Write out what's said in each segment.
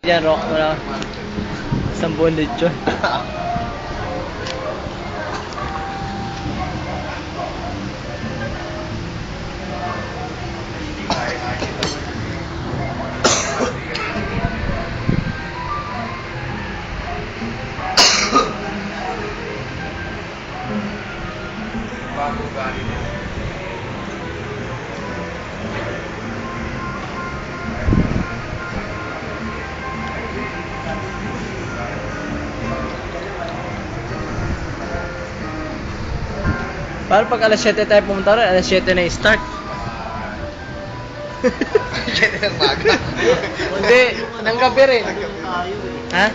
Yan, rock mo lang. 10 lechon. Bago galing. Paano pag alas 7 tayo pumunta rin, alas 7 na i-start? 7 ng maga. Hindi, ng gabi rin. Ha?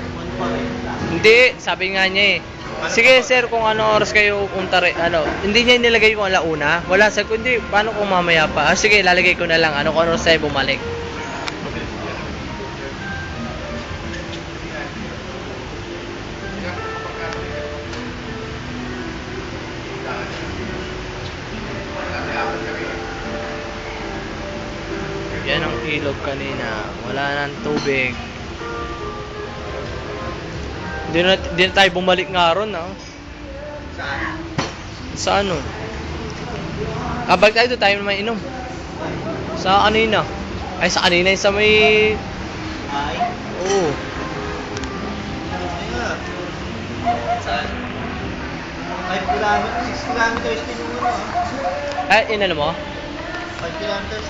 Hindi, sabi nga niya eh. Sige sir, kung ano oras kayo pumunta rin, ano, hindi niya nilagay kung alauna. Wala sa kundi, paano kung mamaya pa? Ah, sige, lalagay ko na lang, ano, kung ano oras tayo bumalik. Yan ang ilog kanina. Wala nang tubig. Hindi na tayo bumalik nga ron, ah. Saan? Sa ano? Balik tayo doon, tayo naman inom. Sa kanina. Ay, sa kanina yung sa may... Ay? Oo. Ay nga. Saan? 5 kilometers, 6 kilometers din yung ano ah. Ay, inano mo? 5 kilometers,